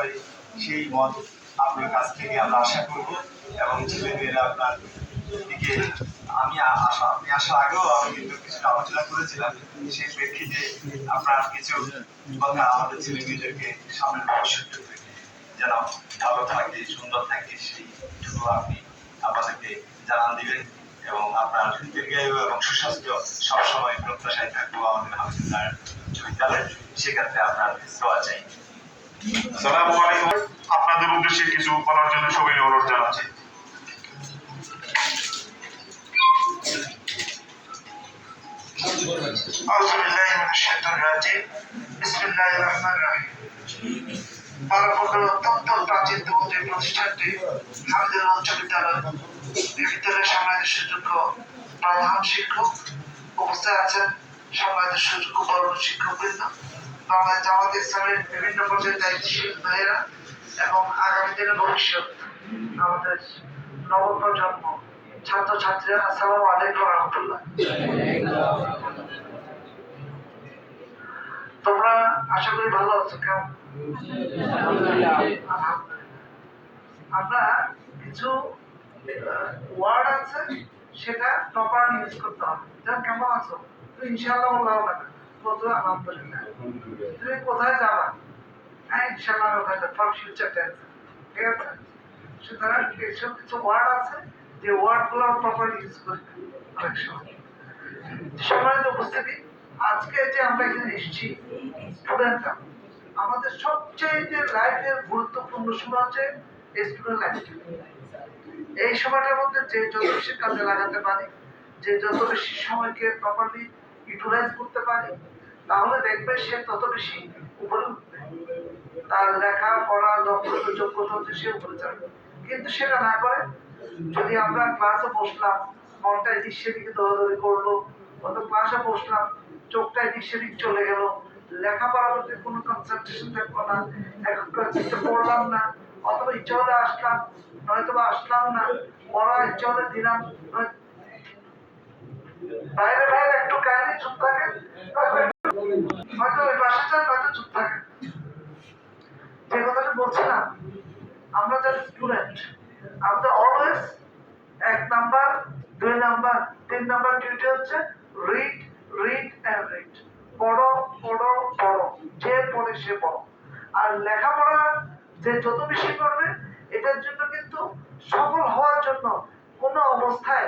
পারি সেই মত আপনার কাছ থেকে আমরা আশা করব। এবং ছেলেমেয়েরা আপনার দিকে আপনি আসার আগেও আমি কিন্তু কিছুটা আলোচনা করেছিলাম, সেই প্রেক্ষিতে আপনার কিছু কথা আমাদের ছেলেমেয়েদেরকে সামনে ভবিষ্যৎ যেন ভালো থাকে, সুন্দর থাকে, সেইটুকু আপনি আমাদেরকে জানান দিবেন। এবং আপনার দীর্ঘায়ু এবং সুস্বাস্থ্য সবসময় প্রত্যাশায় থাকবো আমাদের হাফিজুল্লাহ বিদ্যালয়, সেক্ষেত্রে আপনার দোয়া চাই। আসসালামু আলাইকুম। আপনাদের উদ্দেশ্যে কিছু বলার জন্য সবাই অনুরোধ জানাচ্ছি। আউযু বিল্লাহি মিনাশ শাইতানির রাজিম। বিসমিল্লাহির রহমানির রহিম। অত্যন্ত প্রাচীন যে প্রতিষ্ঠানটি হামিদুল্লাহ উচ্চ বিদ্যালয়, এই বিদ্যালয়ের সম্মানিত সুযোগ্য প্রধান শিক্ষক উপস্থিত আছেন, সম্মানিত সুযোগ্য বর্গ শিক্ষকবৃন্দ, বাংলাদেশ জামাত ইসলামের বিভিন্ন পর্যায়ে দায়িত্বশীল ভাইয়েরা এবং আগামী দিনের ভবিষ্যৎ আমাদের নবপ্রজন্ম ছাত্রছাত্রীরা, আসসালামু আলাইকুম রহমতুল্লাহ। তোমরা আশা করি ভালো আছো? কেমন? আমরা কিছু ওয়ার্ড আছে সেটা প্রপারলি ইউজ করতে হবে। যেমন কেমন আছো, ইনশাআল্লাহ বলা হবে না, প্রথমে আলহামদুলিল্লাহ। তুমি কোথায় যাবা? হ্যাঁ ইনশাআল্লাহ ওখানে ফর ফিউচার টেন্স, ঠিক আছে? সুতরাং এইসব কিছু ওয়ার্ড আছে যে ওয়ার্ডগুলো প্রপারলি ইউজ করতে অনেক সময়। সম্মানিত উপস্থিতি, আজকে যে আমরা এখানে এসেছি স্টুডেন্টরা, আমাদের সবচেয়ে যে লাইফের গুরুত্বপূর্ণ সময় হচ্ছে স্টুডেন্ট লাইফ। এই সময়টার মধ্যে যে যত বেশি কাজে লাগাতে পারি, যে যত বেশি সময়কে প্রপারলি ইউটিলাইজ করতে পারি, তাহলে দেখবে সে তত বেশি উপরে উঠবে, তার লেখা পড়া দক্ষতা যোগ্যতা হচ্ছে সে উপরে যাবে। কিন্তু সেটা না করে যদি আমরা ক্লাসে বসলাম, মনটা এদিক সেদিকে দৌড়াদৌড়ি করলো, অত ক্লাসে বসলাম চোখটা এদিক সেদিক চলে গেল, লেখাপড়ার প্রতি কোনো কনসেন্ট্রেশন থাকলো না, এখন ক্লাসে পড়লাম না, অথবা ইচ্ছা হলে আসলাম, নয়তো বা আসলাম না, পড়া ইচ্ছা হলে দিলাম, বাইরে বাইরে একটু কাহিনী চুপ থাকে, হয়তো ওই পাশে যান, হয়তো চুপ থাকে। যে কথাটা বলছিলাম, আমরা যারা স্টুডেন্ট, আমাদের always 1 number 2 number 3 number duty হচ্ছে রিড রিড এন্ড রিড। পড়ো পড়ো পড়ো, যে পড়ে সে পড়ো। আর লেখাপড়া যে যত বেশি করবে, এটার জন্য কিন্তু সফল হওয়ার জন্য কোনো অবস্থায়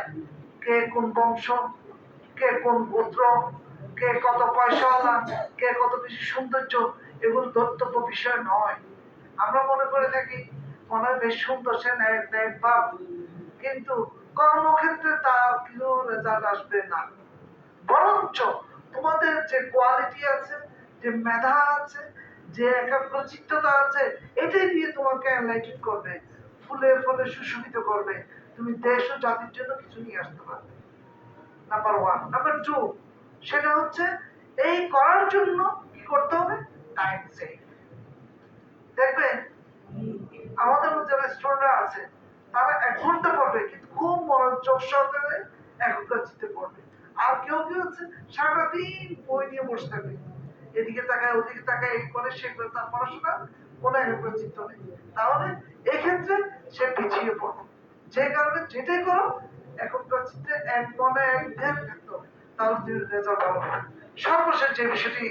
কে কোন বংশ, কে কোন গোত্র, কে কত পয়সাওয়ালা, কে কত বেশি সৌন্দর্য, এগুলো ধর্তব্য বিষয় নয়। আমরা মনে করে থাকি মনে হয় বেশ সুন্দর, সে ন্যায় ভাব, কিন্তু কর্মক্ষেত্রে তার কোনো রেজাল্ট আসবে না। বরঞ্চ তোমাদের যে কোয়ালিটি আছে, যে মেধা আছে, যে একাগ্রচিত্ততা আছে, এটাই দিয়ে তোমাকে এনলাইটেড করবে, ফুলে ফলে সুশোভিত করবে, তুমি দেশ ও জাতির জন্য কিছু নিয়ে আসতে পারবে। নাম্বার 1। নাম্বার 2, সেটা হচ্ছে এই করার জন্য কি করতে হবে? Time save. দেখবেন আমাদের যারা স্টুডেন্টরা আছে, তারা 1 ঘন্টা পড়বে, কিন্তু খুব মনোযোগ সহকারে একাগ্রচিত্তে পড়বে। আর কেউ কেউ আছে সারাদিন বই নিয়ে বসে থাকবে, এদিকে তাকায় ওদিকে তাকায়, এই করে সে করে, তার পড়াশোনা কোনো একাগ্রচিত্ত নেই। তাহলে এক্ষেত্রে সে পিছিয়ে পড়বে। যে কারণে যেটাই করো একাগ্রচিত্তে এক মনে এক ধ্যান থাকতে হবে, তাহলে তুমি রেজাল্ট ভালো হবে। সর্বশেষ যে বিষয়টি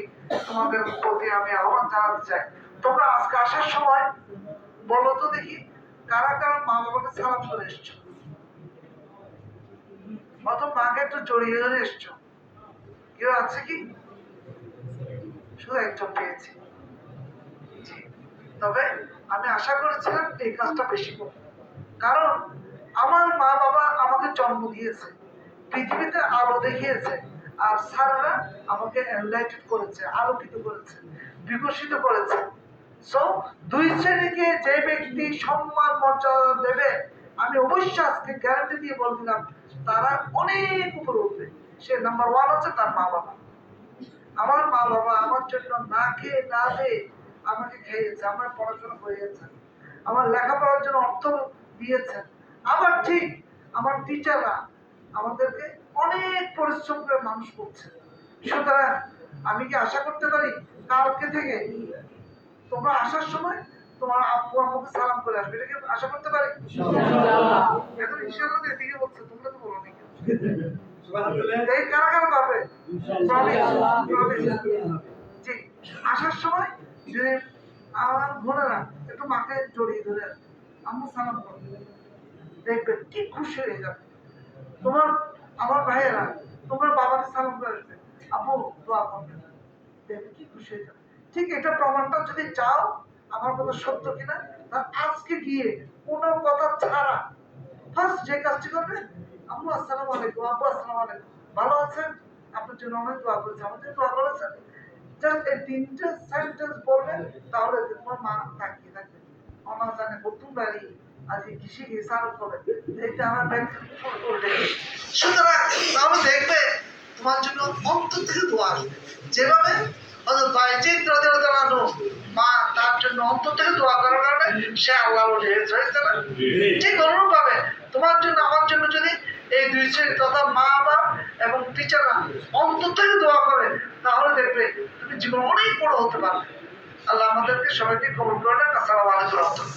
তোমাদের প্রতি আমি আহ্বান জানাতে চাই, তোমরা আজকে আসার সময় বলো তো দেখি কারা কারা মা বাবাকে সালাম করে এসছো, অত মাকে একটু জড়িয়ে ধরে এসছো? কেউ আছে কি? শুধু একজন পেয়েছি। তবে আমি আশা করেছিলাম এই কাজটা বেশি করব, কারণ আমার মা বাবা আমাকে জন্ম দিয়েছে, পৃথিবীতে আলো দেখিয়েছে, আর স্যাররা আমাকে এনলাইটেড করেছে, আলোকিত করেছে, বিকশিত করেছে। সো দুই শ্রেণীকে যে ব্যক্তি সম্মান মর্যাদা দেবে, আমি অবশ্যই আজকে গ্যারান্টি দিয়ে বলে দিলাম তারা অনেক উপরে উঠবে। সে নাম্বার 1 হচ্ছে তার মা বাবা। আমার মা বাবা আমার জন্য না খেয়ে না দিয়ে আমাকে খেয়েছে, আমার পড়াশোনা করিয়েছে, আমার লেখাপড়ার জন্য অর্থ দিয়েছেন। আবার ঠিক আমার টিচাররা আমাদেরকে অনেক পরিশ্রম করে মানুষ করছে। সুতরাং আমি কি আশা করতে পারি কালকে থেকে তোমরা আসার সময় তোমার আব্বু আম্মুকে সালাম করে আসবে, এটা কি আশা করতে পারি? এখন ইনশাআল্লাহ তো এদিকে বলছে, তোমরা তো বলো নি। এই কারা কারা পারবে? জি, আসার সময় যদি আমার বোনেরা একটু মাকে জড়িয়ে ধরে আম্মু সালাম করবে, দেখবে কি খুশি হয়ে যাবে। তোমার আমার ভাইয়েরা তোমার বাবাকে সালাম করে আসবে, আম্মু দোয়া করবে, দেখবে কি খুশি হয়ে যাবে। ঠিক এটা প্রমাণটা যদি চাও আমার কথা সত্য কিনা, তার আজকে গিয়ে কোনো কথা ছাড়া ফার্স্ট যে কাজটি করবে, আম্মু আসসালামু আলাইকুম, আব্বু আসসালামু আলাইকুম, ভালো আছেন, আপনার জন্য অনেক দোয়া করেছে, আমাদের দোয়া করেছেন, জাস্ট এই তিনটে সেন্টেন্স বলবেন, তাহলে তোমার মা তাকিয়ে থাকবে, আমার জানে প্রথম বাড়ি আজকে কৃষি গিয়ে সারো করে এটা আমার ব্যাংক উল্টে গেছে। সুতরাং তাহলে দেখবে তোমার জন্য অন্তর থেকে দোয়া আসবে, যেভাবে হযরত বাইজিদ রাদিয়াল্লাহু আনহু মা তার জন্য অন্তর থেকে দোয়া করার কারণে সে আল্লাহর ওলি হয়েছে না? ঠিক অনুরূপভাবে তোমার জন্য আমার জন্য যদি এই দুই শ্রেণীর তথা মা বাপ এবং টিচাররা অন্তর থেকে দোয়া করে, তাহলে দেখবে তুমি জীবন অনেক বড় হতে পারবে। আল্লাহ আমাদেরকে সবাইকে কবুল করে নেন। আসসালামু আলাইকুম।